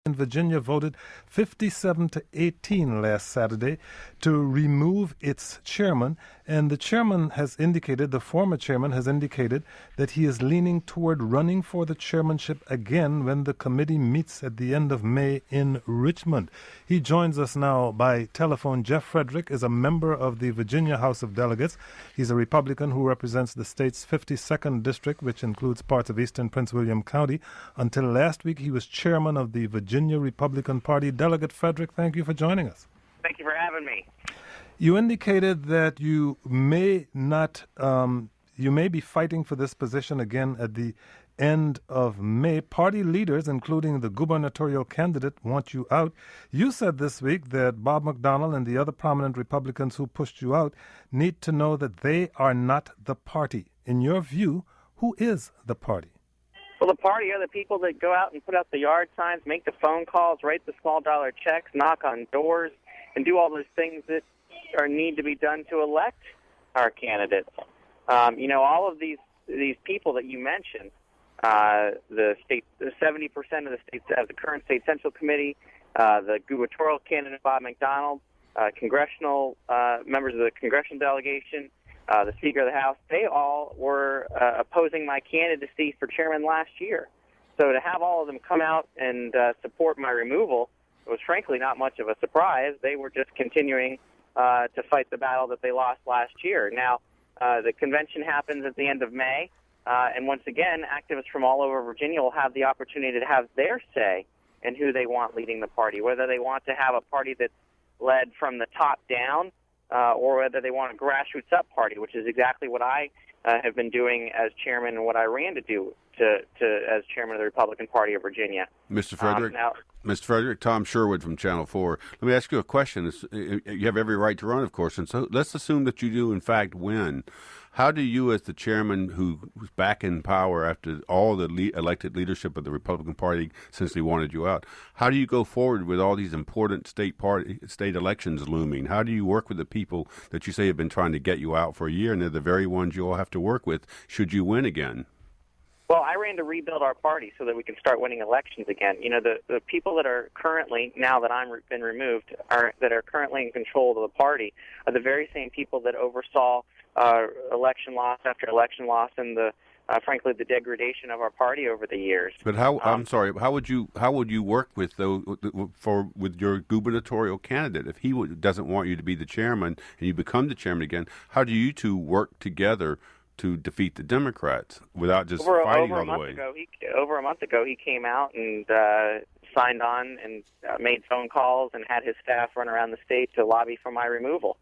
in Virginia voted 57-18 last Saturday to remove its chairman, and the chairman has indicated, the former chairman has indicated, that he is leaning toward running for the chairmanship again when the committee meets at the end of May in Richmond. He joins us now by telephone. Jeff Frederick is a member of the Virginia House of Delegates. He's a Republican who represents the state's 52nd district, which includes parts of eastern Prince William County. Until last week, he was chairman of the Virginia Republican Party. Delegate Frederick, thank you for joining us. Thank you for having me. You indicated that you may be fighting for this position again at the end of May. Party leaders, including the gubernatorial candidate, want you out. You said this week that Bob McDonnell and the other prominent Republicans who pushed you out need to know that they are not the party. In your view, who is the party? Well, the party are the people that go out and put up the yard signs, make the phone calls, write the small dollar checks, knock on doors, and do all those things that need to be done to elect our candidates. All of these people that you mentioned, the 70% of the current state central committee, the gubernatorial candidate Bob McDonnell, congressional members of the congressional delegation, the Speaker of the House, they all were opposing my candidacy for chairman last year. So to have all of them come out and support my removal was frankly not much of a surprise. They were just continuing to fight the battle that they lost last year. Now, the convention happens at the end of May, and once again, activists from all over Virginia will have the opportunity to have their say in who they want leading the party, whether they want to have a party that's led from the top down, or whether they want a grassroots up party, which is exactly what I have been doing as chairman and what I ran to do as chairman of the Republican Party of Virginia. Mr. Frederick, Tom Sherwood from Channel 4. Let me ask you a question. You have every right to run, of course, and so let's assume that you do, in fact, win. How do you, as the chairman who's back in power after all the elected leadership of the Republican Party essentially wanted you out, how do you go forward with all these important state elections looming? How do you work with the people that you say have been trying to get you out for a year, and they're the very ones you'll have to work with should you win again? Well, I ran to rebuild our party so that we can start winning elections again. The people that are currently, now that I've been removed, that are currently in control of the party are the very same people that oversaw election loss after election loss and frankly, the degradation of our party over the years. But how would you work with with your gubernatorial candidate if he doesn't want you to be the chairman and you become the chairman again? How do you two work together to defeat the Democrats without just fighting all the way? Over a month ago, he came out and signed on and made phone calls and had his staff run around the state to lobby for my removal.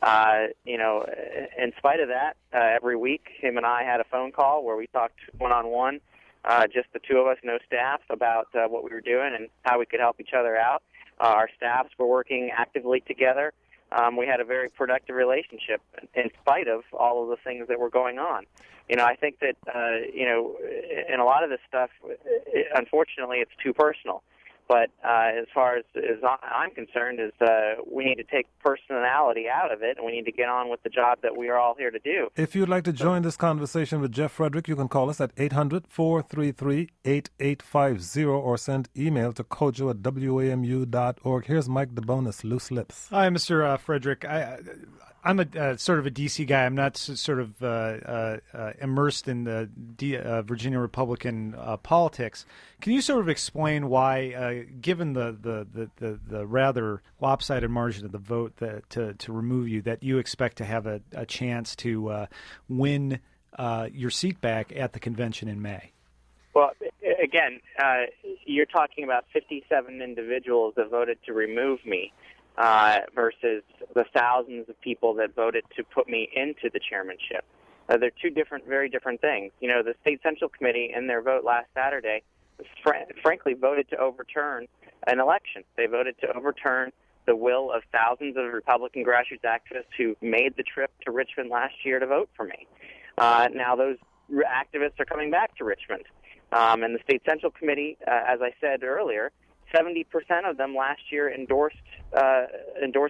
In spite of that, every week, him and I had a phone call where we talked one-on-one, just the two of us, no staff, about what we were doing and how we could help each other out. Our staffs were working actively together. We had a very productive relationship in spite of all of the things that were going on. I think that, in a lot of this stuff, unfortunately, it's too personal. But as far as I'm concerned, is we need to take personality out of it, and we need to get on with the job that we are all here to do. If you'd like to join this conversation with Jeff Frederick, you can call us at 800-433-8850 or send email to kojo@wamu.org. Here's Mike DeBonis, Loose Lips. Hi, Mr. Frederick. I'm a sort of a D.C. guy. I'm not sort of immersed in the Virginia Republican politics. Can you sort of explain why, given the rather lopsided margin of the vote to remove you, that you expect to have a chance to win your seat back at the convention in May? Well, again, you're talking about 57 individuals that voted to remove me. Versus the thousands of people that voted to put me into the chairmanship. They're two very different things. The State Central Committee, in their vote last Saturday, frankly voted to overturn an election. They voted to overturn the will of thousands of Republican grassroots activists who made the trip to Richmond last year to vote for me. Now those activists are coming back to Richmond. And the State Central Committee, as I said earlier, 70% of them last year endorsed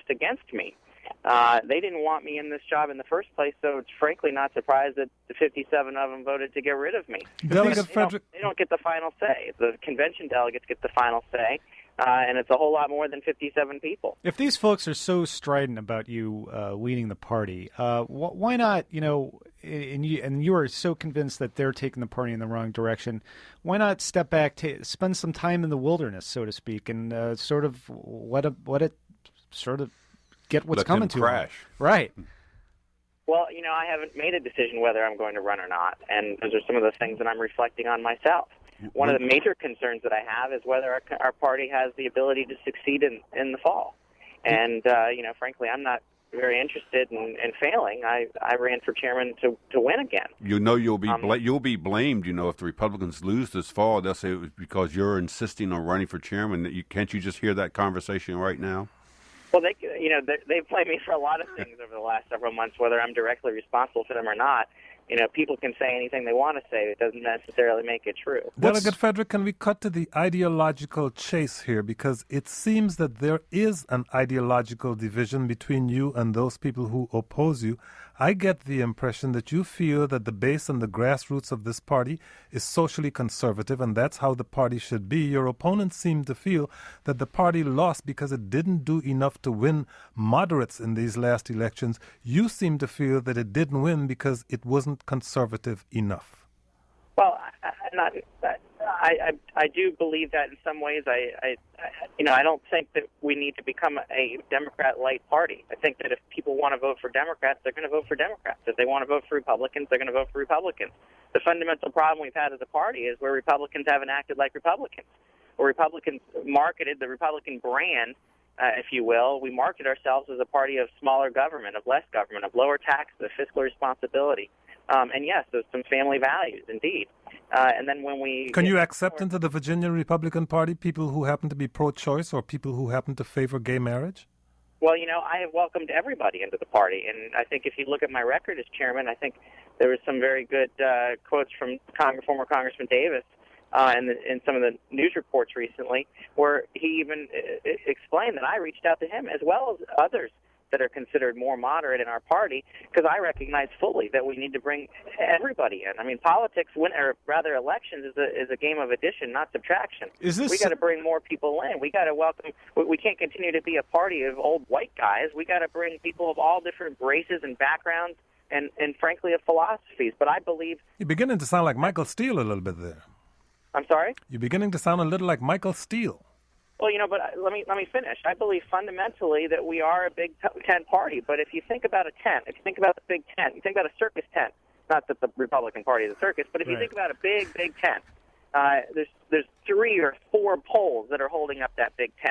against me. They didn't want me in this job in the first place, so it's frankly not surprised that the 57 of them voted to get rid of me. Delegate Frederick, they don't get the final say. The convention delegates get the final say, and it's a whole lot more than 57 people. If these folks are so strident about you leading the party, why not, and you are so convinced that they're taking the party in the wrong direction, why not step back, spend some time in the wilderness, so to speak, and sort of let it sort of get what's coming to crash. Them. Right. Well, I haven't made a decision whether I'm going to run or not, and those are some of the things that I'm reflecting on myself. One of the major concerns that I have is whether our party has the ability to succeed in the fall. And, frankly, I'm not very interested in failing. I ran for chairman to win again. You'll be blamed. If the Republicans lose this fall, they'll say it was because you're insisting on running for chairman. Can't you just hear that conversation right now? Well, they blame me for a lot of things over the last several months, whether I'm directly responsible for them or not. People can say anything they want to say. It doesn't necessarily make it true. Delegate Frederick, can we cut to the ideological chase here? Because it seems that there is an ideological division between you and those people who oppose you. I get the impression that you feel that the base and the grassroots of this party is socially conservative, and that's how the party should be. Your opponents seem to feel that the party lost because it didn't do enough to win moderates in these last elections. You seem to feel that it didn't win because it wasn't conservative enough. Well, I do believe that in some ways. I don't think that we need to become a Democrat-light party. I think that if people want to vote for Democrats, they're going to vote for Democrats. If they want to vote for Republicans, they're going to vote for Republicans. The fundamental problem we've had as a party is where Republicans haven't acted like Republicans, where Republicans marketed the Republican brand, if you will. We market ourselves as a party of smaller government, of less government, of lower taxes, of fiscal responsibility. And yes, there's some family values, indeed. And then when we... Can you accept into the Virginia Republican Party people who happen to be pro-choice or people who happen to favor gay marriage? Well, I have welcomed everybody into the party. And I think if you look at my record as chairman, I think there was some very good quotes from former Congressman Davis in some of the news reports recently, where he even explained that I reached out to him as well as others that are considered more moderate in our party, because I recognize fully that we need to bring everybody in. I mean, politics, elections is a game of addition, not subtraction. We got to bring more people in. We got to welcome. We can't continue to be a party of old white guys. We got to bring people of all different races and backgrounds, and frankly, of philosophies. But I believe you're beginning to sound like Michael Steele a little bit there. I'm sorry? You're beginning to sound a little like Michael Steele. Well, but let me finish. I believe fundamentally that we are a Big Ten party. But if you think about a tent, if you think about the Big Tent, you think about a circus tent. Not that the Republican Party is a circus, but if you think about a big tent, there's 3 or 4 poles that are holding up that big tent.